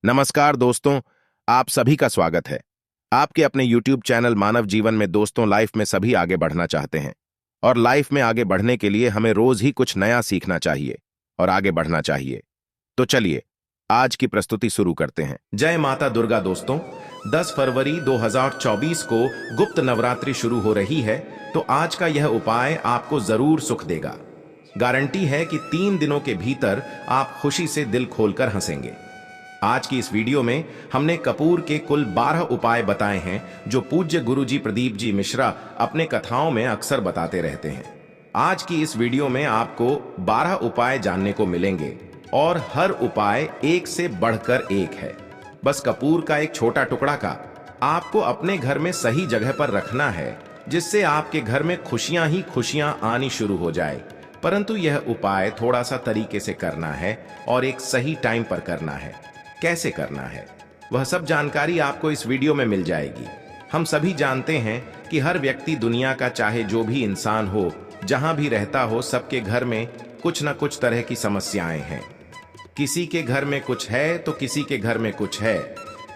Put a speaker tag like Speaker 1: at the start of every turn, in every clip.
Speaker 1: नमस्कार दोस्तों, आप सभी का स्वागत है। आपके अपने YouTube चैनल मानव जीवन में दोस्तों, लाइफ में सभी आगे बढ़ना चाहते हैं और लाइफ में आगे बढ़ने के लिए हमें रोज ही कुछ नया सीखना चाहिए और आगे बढ़ना चाहिए। तो चलिए आज की प्रस्तुति शुरू करते हैं। जय माता दुर्गा दोस्तों, 10 फरवरी 2024 को गुप्त नवरात्रि शुरू हो रही है, तो आज का यह उपाय आपको जरूर सुख देगा। गारंटी है कि 3 दिनों के भीतर आप खुशी से दिल खोलकर हंसेंगे। आज की इस वीडियो में हमने कपूर के कुल 12 उपाय बताए हैं जो पूज्य गुरुजी प्रदीप जी मिश्रा अपने कथाओं में अक्सर बताते रहते हैं। आज की इस वीडियो में आपको 12 उपाय जानने को मिलेंगे और हर उपाय एक से बढ़कर एक है। बस कपूर का एक छोटा टुकड़ा का आपको अपने घर में सही जगह पर रखना है, जिससे आपके घर में खुशियां ही खुशियां आनी शुरू हो जाए। परंतु यह उपाय थोड़ा सा तरीके से करना है और एक सही टाइम पर करना है। कैसे करना है वह सब जानकारी आपको इस वीडियो में मिल जाएगी। हम सभी जानते हैं कि हर व्यक्ति दुनिया का चाहे जो भी इंसान हो, जहां भी रहता हो, सबके घर में कुछ न कुछ तरह की समस्याएं हैं। किसी के घर में कुछ है तो किसी के घर में कुछ है।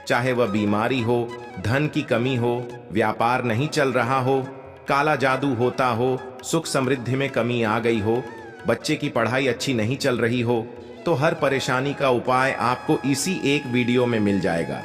Speaker 1: चाहे वह बीमारी हो, धन की कमी हो, व्यापार नहीं चल रहा हो, काला जादू होता हो, सुख समृद्धि में कमी आ गई हो, बच्चे की पढ़ाई अच्छी नहीं चल रही हो, तो हर परेशानी का उपाय आपको इसी एक वीडियो में मिल जाएगा।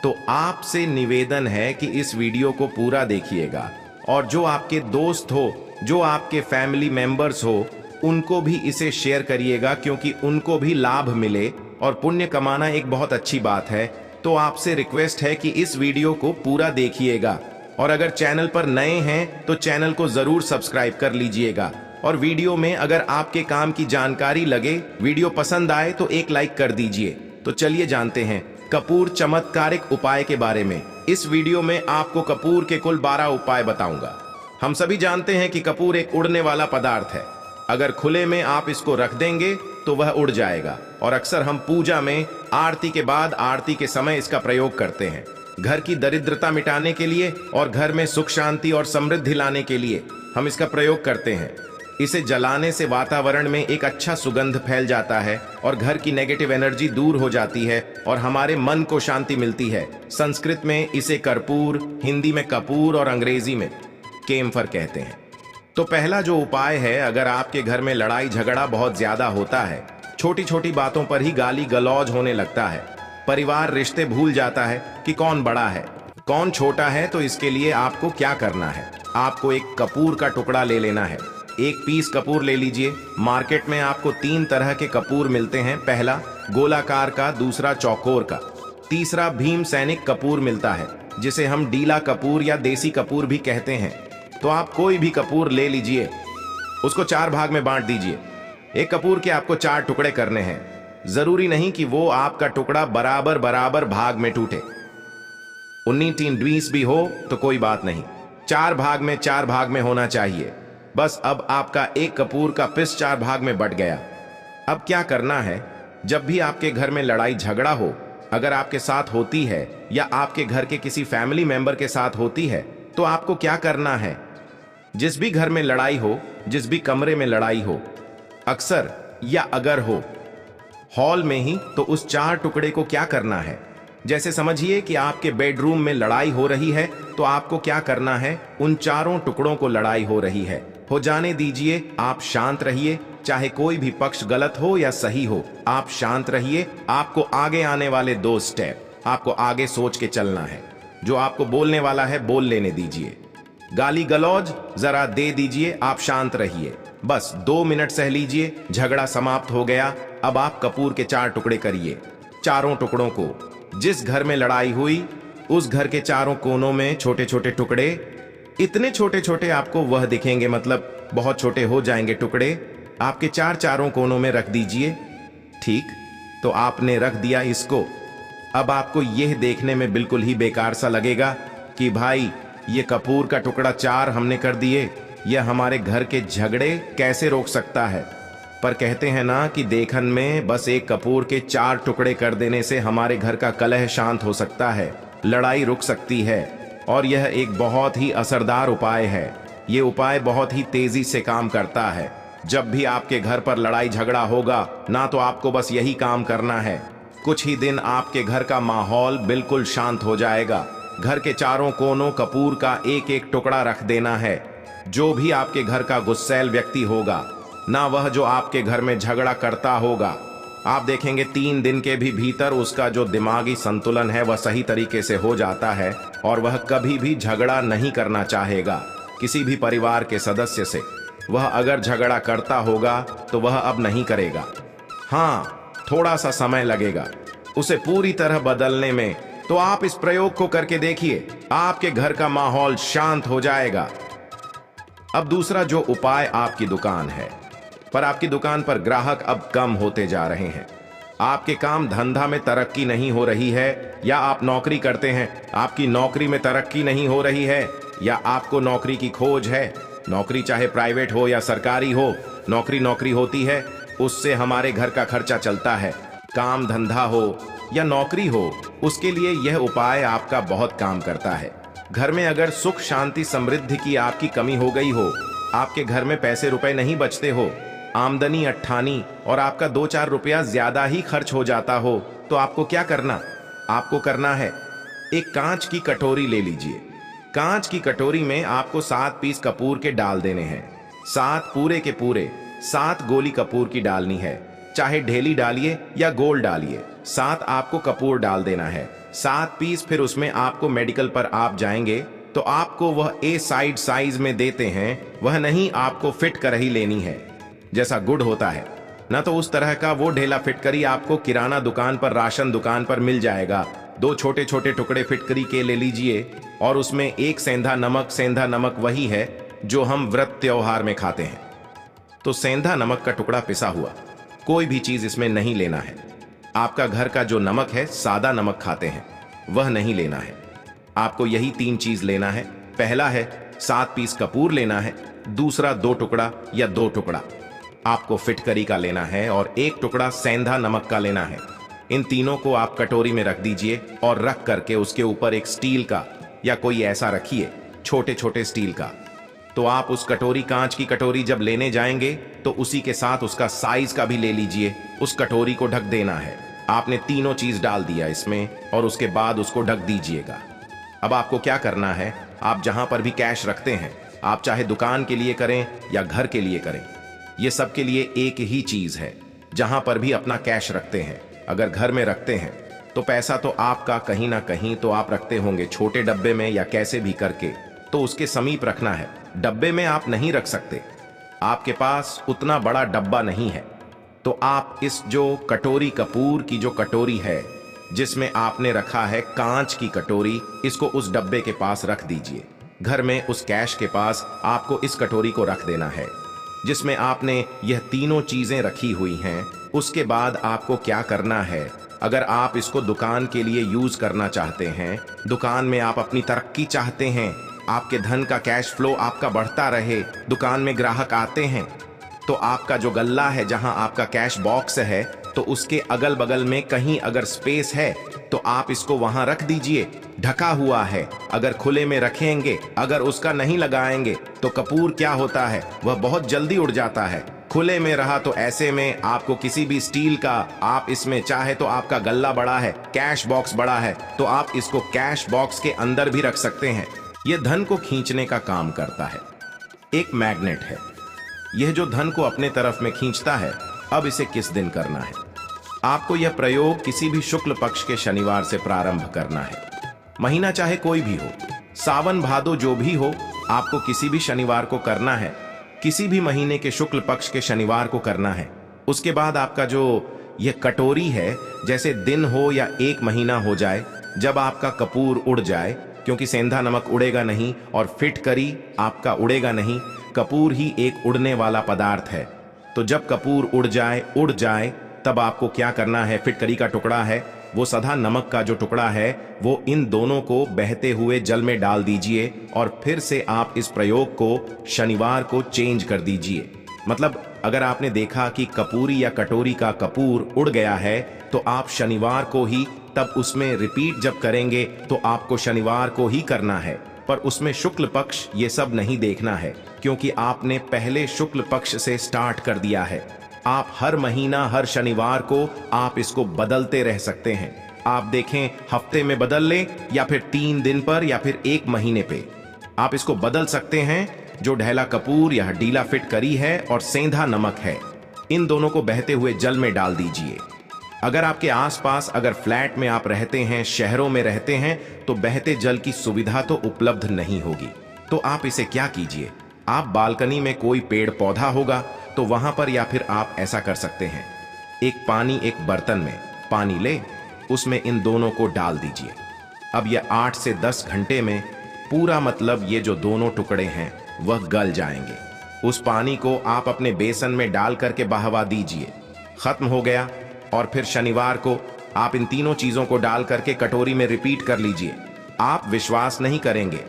Speaker 1: तो आपसे निवेदन है कि इस वीडियो को पूरा देखिएगा और जो आपके दोस्त हो, जो आपके फैमिली मेंबर्स हो, उनको भी इसे शेयर करिएगा, क्योंकि उनको भी लाभ मिले। और पुण्य कमाना एक बहुत अच्छी बात है, तो आपसे रिक्वेस्ट है कि इस वीडियो को पूरा देखिएगा। और अगर चैनल पर नए हैं तो चैनल को जरूर सब्सक्राइब कर लीजिएगा। और वीडियो में अगर आपके काम की जानकारी लगे, वीडियो पसंद आए तो एक लाइक कर दीजिए। तो चलिए जानते हैं कपूर चमत्कारिक उपाय के बारे में। इस वीडियो में आपको कपूर के कुल 12 उपाय बताऊंगा। हम सभी जानते हैं कि कपूर एक उड़ने वाला पदार्थ है। अगर खुले में आप इसको रख देंगे तो वह उड़ जाएगा। और अक्सर हम पूजा में आरती के बाद, आरती के समय इसका प्रयोग करते हैं। घर की दरिद्रता मिटाने के लिए और घर में सुख शांति और समृद्धि लाने के लिए हम इसका प्रयोग करते हैं। इसे जलाने से वातावरण में एक अच्छा सुगंध फैल जाता है और घर की नेगेटिव एनर्जी दूर हो जाती है और हमारे मन को शांति मिलती है। संस्कृत में इसे कर्पूर, हिंदी में कपूर और अंग्रेजी में केम्फर कहते हैं। तो पहला जो उपाय है, अगर आपके घर में लड़ाई झगड़ा बहुत ज्यादा होता है, छोटी छोटी बातों पर ही गाली गलौज होने लगता है, परिवार रिश्ते भूल जाता है कि कौन बड़ा है कौन छोटा है, तो इसके लिए आपको क्या करना है, आपको एक कपूर का टुकड़ा ले लेना है। एक पीस कपूर ले लीजिए। मार्केट में आपको 3 तरह के कपूर मिलते हैं। पहला गोलाकार का, दूसरा चौकोर का, तीसरा भीम सैनिक कपूर मिलता है, जिसे हम डीला कपूर या देसी कपूर भी कहते हैं। तो आप कोई भी कपूर ले लीजिए, उसको 4 भाग में बांट दीजिए। एक कपूर के आपको 4 टुकड़े करने हैं। जरूरी नहीं कि वो आपका टुकड़ा बराबर बराबर भाग में टूटे। 19-20 भी हो तो कोई बात नहीं, 4 भाग में 4 भाग में होना चाहिए। बस अब आपका एक कपूर का पिस 4 भाग में बट गया। अब क्या करना है, जब भी आपके घर में लड़ाई झगड़ा हो, अगर आपके साथ होती है या आपके घर के किसी फैमिली मेंबर के साथ होती है, तो आपको क्या करना है, जिस भी घर में लड़ाई हो, जिस भी कमरे में लड़ाई हो, अक्सर या अगर हो हॉल में ही, तो उस 4 टुकड़े को क्या करना है, जैसे समझिए कि आपके बेडरूम में लड़ाई हो रही है, तो आपको क्या करना है, उन 4 टुकड़ों को लड़ाई हो रही है, हो जाने दीजिए। आप शांत रहिए, चाहे कोई भी पक्ष गलत हो या सही हो, आप शांत रहिए। आपको आगे आने वाले 2 स्टेप आपको आगे सोच के चलना है। जो आपको बोलने वाला है बोल लेने दीजिए, गाली गलौज जरा दे दीजिए, आप शांत रहिए। बस 2 मिनट सह लीजिए, झगड़ा समाप्त हो गया। अब आप कपूर के 4 टुकड़े करिए। 4 टुकड़ों को जिस घर में लड़ाई हुई, उस घर के 4 कोनों में छोटे छोटे टुकड़े, इतने छोटे छोटे आपको वह दिखेंगे, मतलब बहुत छोटे हो जाएंगे टुकड़े, आपके 4 कोनों में रख दीजिए। ठीक, तो आपने रख दिया इसको। अब आपको यह देखने में बिल्कुल ही बेकार सा लगेगा कि भाई ये कपूर का टुकड़ा 4 हमने कर दिए, यह हमारे घर के झगड़े कैसे रोक सकता है। पर कहते हैं ना कि देखन में बस एक कपूर के 4 टुकड़े कर देने से हमारे घर का कलह शांत हो सकता है, लड़ाई रुक सकती है। और यह एक बहुत ही असरदार उपाय है। ये उपाय बहुत ही तेजी से काम करता है। जब भी आपके घर पर लड़ाई झगड़ा होगा ना, तो आपको बस यही काम करना है, कुछ ही दिन आपके घर का माहौल बिल्कुल शांत हो जाएगा। घर के चारों कोनों कपूर का एक एक टुकड़ा रख देना है। जो भी आपके घर का गुस्सैल व्यक्ति होगा, ना वह जो आपके घर में झगड़ा करता होगा, आप देखेंगे 3 दिन के भी भीतर उसका जो दिमागी संतुलन है वह सही तरीके से हो जाता है और वह कभी भी झगड़ा नहीं करना चाहेगा किसी भी परिवार के सदस्य से। वह अगर झगड़ा करता होगा तो वह अब नहीं करेगा। हाँ, थोड़ा सा समय लगेगा उसे पूरी तरह बदलने में, तो आप इस प्रयोग को करके देखिए, आपके घर का माहौल शांत हो जाएगा। अब दूसरा जो उपाय, आपकी दुकान है, पर आपकी दुकान पर ग्राहक अब कम होते जा रहे हैं। आपके काम धंधा में तरक्की नहीं हो रही है, या आप नौकरी करते हैं, आपकी नौकरी में तरक्की नहीं हो रही है, या आपको नौकरी की खोज है। नौकरी चाहे प्राइवेट हो या सरकारी हो, नौकरी होती है, उससे हमारे घर का खर्चा चलता है। काम धंधा हो या नौकरी हो, उसके लिए यह उपाय आपका बहुत काम करता है। घर में अगर सुख शांति समृद्धि की आपकी कमी हो गई हो, आपके घर में पैसे रुपए नहीं बचते हो, आमदनी अट्ठानी और आपका 2-4 रुपया ज्यादा ही खर्च हो जाता हो, तो आपको क्या करना? आपको करना है, एक कांच की कटोरी ले लीजिए। कांच की कटोरी में आपको 7 पीस कपूर के डाल देने हैं। 7 पूरे के पूरे 7 गोली कपूर की डालनी है, चाहे ढेली डालिए या गोल डालिए। 7 आपको कपूर डाल देना है, 7 पीस। फिर उसमें आपको मेडिकल पर आप जाएंगे तो आपको वह ए साइड साइज में देते हैं, वह नहीं, आपको फिट कर ही लेनी है, जैसा गुड़ होता है ना, तो उस तरह का वो ढेला फिटकरी आपको किराना दुकान पर, राशन दुकान पर मिल जाएगा। 2 छोटे छोटे टुकड़े फिटकरी के ले लीजिए और उसमें 1 सेंधा नमक। सेंधा नमक वही है जो हम व्रत त्योहार में खाते हैं, तो सेंधा नमक का टुकड़ा पिसा हुआ, कोई भी चीज इसमें नहीं लेना है। आपका घर का जो नमक है, सादा नमक खाते हैं, वह नहीं लेना है। आपको यही 3 चीज लेना है। पहला है 7 पीस कपूर लेना है, दूसरा 2 टुकड़ा या 2 टुकड़ा आपको फिटकरी का लेना है, और 1 टुकड़ा सेंधा नमक का लेना है। इन तीनों को आप कटोरी में रख दीजिए और रख करके उसके ऊपर एक स्टील का या कोई ऐसा रखिए, छोटे छोटे स्टील का। तो आप उस कटोरी, कांच की कटोरी जब लेने जाएंगे तो उसी के साथ उसका साइज का भी ले लीजिए। उस कटोरी को ढक देना है। आपने तीनों चीज डाल दिया इसमें और उसके बाद उसको ढक दीजिएगा। अब आपको क्या करना है, आप जहां पर भी कैश रखते हैं, आप चाहे दुकान के लिए करें या घर के लिए करें, ये सब के लिए एक ही चीज है। जहां पर भी अपना कैश रखते हैं, अगर घर में रखते हैं तो पैसा तो आपका कहीं ना कहीं तो आप रखते होंगे, छोटे डब्बे में या कैसे भी करके, तो उसके समीप रखना है। डब्बे में आप नहीं रख सकते, आपके पास उतना बड़ा डब्बा नहीं है, तो आप इस जो कटोरी, कपूर की जो कटोरी है जिसमें आपने रखा है कांच की कटोरी, इसको उस डब्बे के पास रख दीजिए। घर में उस कैश के पास आपको इस कटोरी को रख देना है जिसमें आपने यह तीनों चीजें रखी हुई हैं। उसके बाद आपको क्या करना है, अगर आप इसको दुकान के लिए यूज करना चाहते हैं, दुकान में आप अपनी तरक्की चाहते हैं, आपके धन का कैश फ्लो आपका बढ़ता रहे, दुकान में ग्राहक आते हैं, तो आपका जो गल्ला है, जहां आपका कैश बॉक्स है, तो उसके अगल बगल में कहीं अगर स्पेस है तो आप इसको वहां रख दीजिए। ढका हुआ है, अगर खुले में रखेंगे, अगर उसका नहीं लगाएंगे तो कपूर क्या होता है, वह बहुत जल्दी उड़ जाता है। खुले में रहा तो ऐसे में आपको किसी भी स्टील का, आप इसमें चाहे तो आपका गल्ला बड़ा है, कैश बॉक्स बड़ा है, तो आप इसको कैश बॉक्स के अंदर भी रख सकते हैं। यह धन को खींचने का काम करता है, एक मैग्नेट है। यह जो धन को अपने तरफ में खींचता है। अब इसे किस दिन करना है, आपको यह प्रयोग किसी भी शुक्ल पक्ष के शनिवार से प्रारंभ करना है। महीना चाहे कोई भी हो, सावन भादो जो भी हो, आपको किसी भी शनिवार को करना है, किसी भी महीने के शुक्ल पक्ष के शनिवार को करना है। उसके बाद आपका जो यह कटोरी है, जैसे दिन हो या 1 महीना हो जाए, जब आपका कपूर उड़ जाए, क्योंकि सेंधा नमक उड़ेगा नहीं और फिटकरी आपका उड़ेगा नहीं, कपूर ही एक उड़ने वाला पदार्थ है। तो जब कपूर उड़ जाए तब आपको क्या करना है, फिटकरी का टुकड़ा है, वो सधा नमक का जो टुकड़ा है, वो इन दोनों को बहते हुए जल में डाल दीजिए और फिर से आप इस प्रयोग को शनिवार को चेंज कर दीजिए। मतलब अगर आपने देखा कि कपूरी या कटोरी का कपूर उड़ गया है, तो आप शनिवार को ही, तब उसमें रिपीट जब करेंगे तो आपको शनिवार को ही करना है, पर उसमें शुक्ल पक्ष ये सब नहीं देखना है, क्योंकि आपने पहले शुक्ल पक्ष से स्टार्ट कर दिया है। आप हर महीना हर शनिवार को आप इसको बदलते रह सकते हैं। आप देखें, हफ्ते में बदल लें या फिर 3 दिन पर या फिर 1 महीने पे आप इसको बदल सकते हैं। जो ढैला कपूर या डीला फिट करी है और सेंधा नमक है, इन दोनों को बहते हुए जल में डाल दीजिए। अगर आपके आसपास अगर फ्लैट में आप रहते हैं, शहरों में रहते हैं, तो बहते जल की सुविधा तो उपलब्ध नहीं होगी। तो आप इसे क्या कीजिए, आप बालकनी में कोई पेड़ पौधा होगा तो वहां पर या फिर आप ऐसा कर सकते हैं, एक बर्तन में पानी ले, उसमें इन दोनों को डाल दीजिए। अब यह 8 से 10 घंटे में पूरा मतलब ये जो दोनों टुकड़े हैं वह गल जाएंगे। उस पानी को आप अपने बेसन में डाल करके बहवा दीजिए। खत्म हो गया। और फिर शनिवार को आप इन तीनों चीजों को डाल करके कटोरी में रिपीट कर लीजिए। आप विश्वास नहीं करेंगे,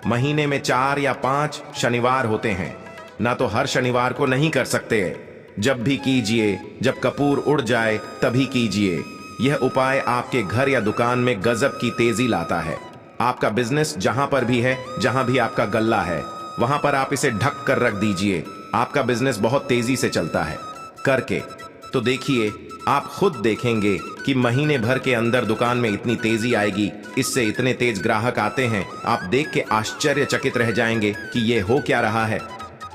Speaker 1: महीने में 4 या 5 शनिवार होते हैं। ना तो हर शनिवार को नहीं कर सकते, जब भी कीजिए, जब कपूर उड़ जाए तभी कीजिए। यह उपाय आपके घर या दुकान में गजब की तेजी लाता है। आपका बिजनेस जहां पर भी है, जहां भी आपका गल्ला है, वहां पर आप इसे ढक कर रख दीजिए। आपका बिजनेस बहुत तेजी से चलता है करके। तो देखिए, आप खुद देखेंगे कि महीने भर के अंदर दुकान में इतनी तेजी आएगी, इससे इतने तेज ग्राहक आते हैं, आप देख के आश्चर्यचकित रह जाएंगे कि ये हो क्या रहा है।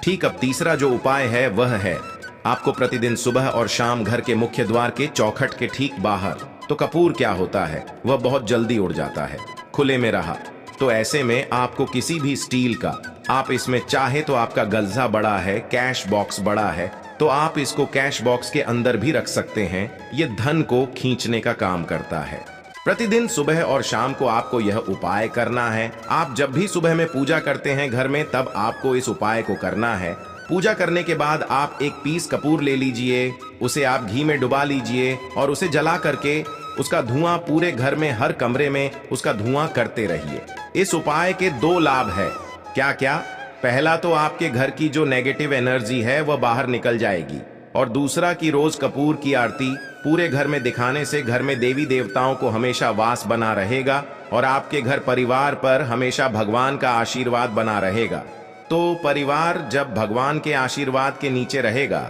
Speaker 1: ठीक, अब तीसरा जो उपाय है वह है आपको प्रतिदिन सुबह और शाम घर के मुख्य द्वार के चौखट के ठीक बाहर, तो कपूर क्या होता है वह बहुत जल्दी उड़ जाता है, खुले में रहा। तो ऐसे में आपको किसी भी स्टील का, आप इसमें चाहे तो आपका गल्जा बड़ा है, कैश बॉक्स बड़ा है, तो आप इसको कैश बॉक्स के अंदर भी रख सकते हैं। ये धन को खींचने का काम करता है। प्रतिदिन सुबह और शाम को आपको यह उपाय करना है। आप जब भी सुबह में पूजा करते हैं घर में, तब आपको इस उपाय को करना है। पूजा करने के बाद आप एक पीस कपूर ले लीजिए, उसे आप घी में डुबा लीजिए और उसे जला करके उसका धुआं पूरे घर में हर कमरे में उसका धुआं करते रहिए। इस उपाय के 2 लाभ है। क्या क्या? पहला तो आपके घर की जो नेगेटिव एनर्जी है वह बाहर निकल जाएगी, और दूसरा कि रोज कपूर की आरती पूरे घर में दिखाने से घर में देवी देवताओं को हमेशा वास बना रहेगा और आपके घर परिवार पर हमेशा भगवान का आशीर्वाद बना रहेगा। तो परिवार जब भगवान के आशीर्वाद के नीचे रहेगा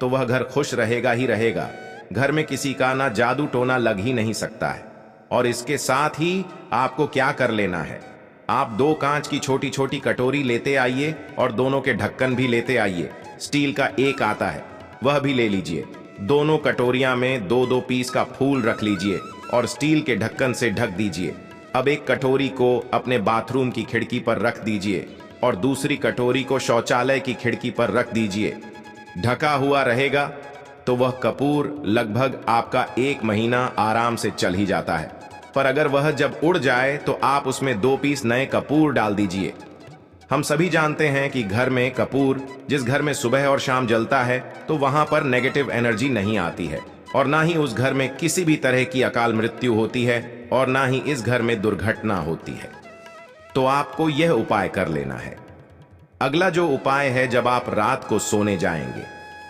Speaker 1: तो वह घर खुश रहेगा ही रहेगा। घर में किसी का ना जादू टोना लग ही नहीं सकता है। और इसके साथ ही आपको क्या कर लेना है, आप 2 कांच की छोटी छोटी कटोरी लेते आइए और दोनों के ढक्कन भी लेते आइए। स्टील का एक आता है, वह भी ले लीजिए। दोनों कटोरियां में 2-2 पीस का फूल रख लीजिए और स्टील के ढक्कन से ढक दीजिए। अब एक कटोरी को अपने बाथरूम की खिड़की पर रख दीजिए और दूसरी कटोरी को शौचालय की खिड़की पर रख दीजिए। ढका हुआ रहेगा तो वह कपूर लगभग आपका 1 महीना आराम से चल ही जाता है। पर अगर वह जब उड़ जाए तो आप उसमें 2 पीस नए कपूर डाल दीजिए। हम सभी जानते हैं कि घर में कपूर, जिस घर में सुबह और शाम जलता है, तो वहां पर नेगेटिव एनर्जी नहीं आती है और ना ही उस घर में किसी भी तरह की अकाल मृत्यु होती है और ना ही इस घर में दुर्घटना होती है। तो आपको यह उपाय कर लेना है। अगला जो उपाय है, जब आप रात को सोने जाएंगे,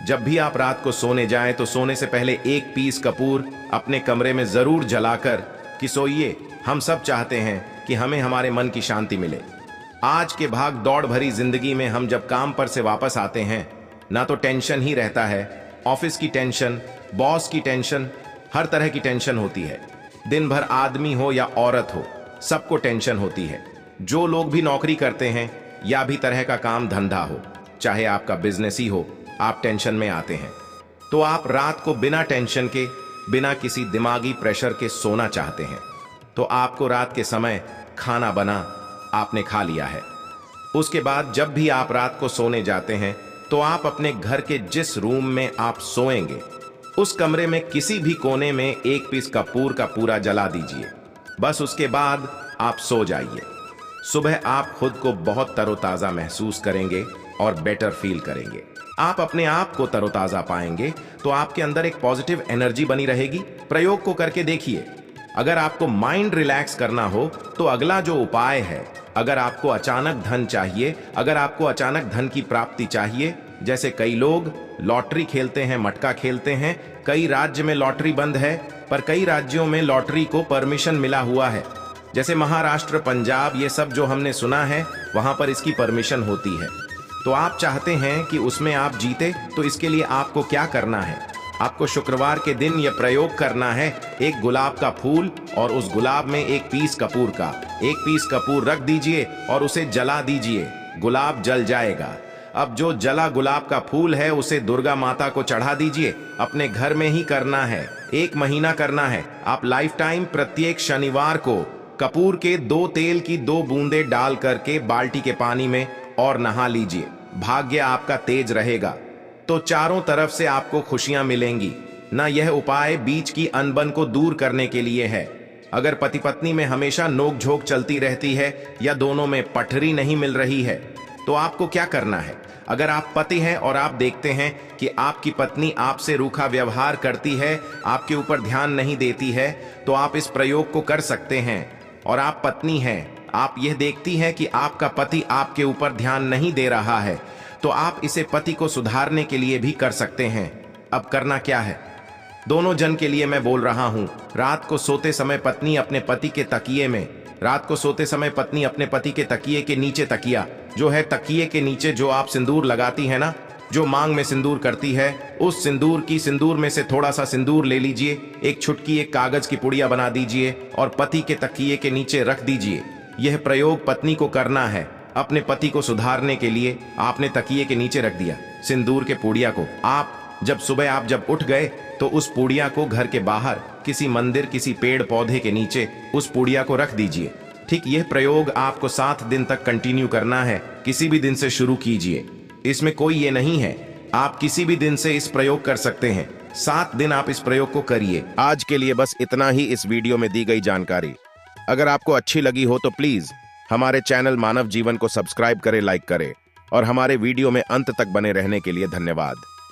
Speaker 1: जब भी आप रात को सोने जाएं तो सोने से पहले 1 पीस कपूर अपने कमरे में जरूर जलाकर कि सोइए। हम सब चाहते हैं कि हमें हमारे मन की शांति मिले। आज के भाग दौड़ भरी जिंदगी में हम जब काम पर से वापस आते हैं, ना तो टेंशन ही रहता है, ऑफिस की टेंशन, बॉस की टेंशन, हर तरह की टेंशन होती है। दिन भर आदमी हो या औरत हो, सबको टेंशन होती है। जो लोग भी नौकरी करते हैं या भी तरह का काम धंधा हो, चाहे आपका बिजनेस ही हो, आप टेंशन में आते हैं। तो आप रात को बिना टेंशन के, बिना किसी दिमागी प्रेशर के सोना चाहते हैं। तो आपको रात के समय खाना बना आपने खा लिया है। उसके बाद जब भी आप रात को सोने जाते हैं तो आप अपने घर के जिस रूम में आप सोएंगे, उस कमरे में किसी भी कोने में 1 पीस कपूर का पूरा जला दीजिए। बस उसके बाद आप सो जाइए। सुबह आप खुद को बहुत तरोताजा महसूस करेंगे और बेटर फील करेंगे। आप अपने आप को तरोताजा पाएंगे तो आपके अंदर एक पॉजिटिव एनर्जी बनी रहेगी। प्रयोग को करके देखिए। अगर आपको माइंड रिलैक्स करना हो तो अगला जो उपाय है, अगर आपको अचानक धन चाहिए, अगर आपको अचानक धन की प्राप्ति चाहिए, जैसे कई लोग लॉटरी खेलते हैं, मटका खेलते हैं, कई राज्य में लॉटरी बंद है पर कई राज्यों में लॉटरी को परमिशन मिला हुआ है, जैसे महाराष्ट्र, पंजाब, ये सब जो हमने सुना है, वहां पर इसकी परमिशन होती है। तो आप चाहते हैं कि उसमें आप जीते, तो इसके लिए आपको क्या करना है? आपको शुक्रवार के दिन यह प्रयोग करना है। एक गुलाब का फूल और उस गुलाब में एक पीस कपूर का, एक पीस कपूर रख दीजिए और उसे जला दीजिए। गुलाब जल जाएगा। अब जो जला गुलाब का फूल है उसे दुर्गा माता को चढ़ा दीजिए। अपने घर में ही करना है, 1 महीना करना है। आप लाइफ टाइम प्रत्येक शनिवार को कपूर के 2 तेल की 2 बूंदें डाल करके बाल्टी के पानी में और नहा लीजिए। भाग्य आपका तेज रहेगा तो चारों तरफ से आपको खुशियां मिलेंगी। न यह उपाय बीच की अनबन को दूर करने के लिए है। अगर पति पत्नी में हमेशा नोक-झोंक चलती रहती है या दोनों में पटरी नहीं मिल रही है, तो आपको क्या करना है? अगर आप पति हैं और आप देखते हैं कि आपकी पत्नी आपसे रूखा व्यवहार करती है, आपके ऊपर ध्यान नहीं देती है, तो आप इस प्रयोग को कर सकते हैं। और आप पत्नी हैं, आप यह देखती हैं कि आपका पति आपके ऊपर ध्यान नहीं दे रहा है, तो आप इसे पति को सुधारने के लिए भी कर सकते हैं। अब करना क्या है? दोनों जन के लिए मैं बोल रहा हूं। रात को सोते समय पत्नी अपने पति के तकिए में, रात को सोते समय पत्नी अपने पति के तकिए के नीचे, तकिया जो है तकिए के नीचे जो आप सिंदूर लगाती है ना, जो मांग में सिंदूर करती है, उस सिंदूर में से थोड़ा सा सिंदूर ले लीजिए। एक छुटकी एक कागज की पुड़िया बना दीजिए और पति के तकिए के नीचे रख दीजिए। यह प्रयोग पत्नी को करना है। अपने पति को सुधारने के लिए आपने तकिए के नीचे रख दिया सिंदूर के पुड़िया को। जब सुबह उठ गए तो उस पुड़िया को घर के बाहर किसी मंदिर, किसी पेड़ पौधे के नीचे उस पुड़िया को रख दीजिए। ठीक यह प्रयोग आपको 7 दिन तक कंटिन्यू करना है। किसी भी दिन से शुरू कीजिए, इसमें कोई ये नहीं है, आप किसी भी दिन से इस प्रयोग कर सकते हैं। 7 दिन आप इस प्रयोग को करिए। आज के लिए बस इतना ही इस वीडियो में दी गई जानकारी। अगर आपको अच्छी लगी हो तो प्लीज हमारे चैनल मानव जीवन को सब्सक्राइब करें, लाइक करें और हमारे वीडियो में अंत तक बने रहने के लिए धन्यवाद।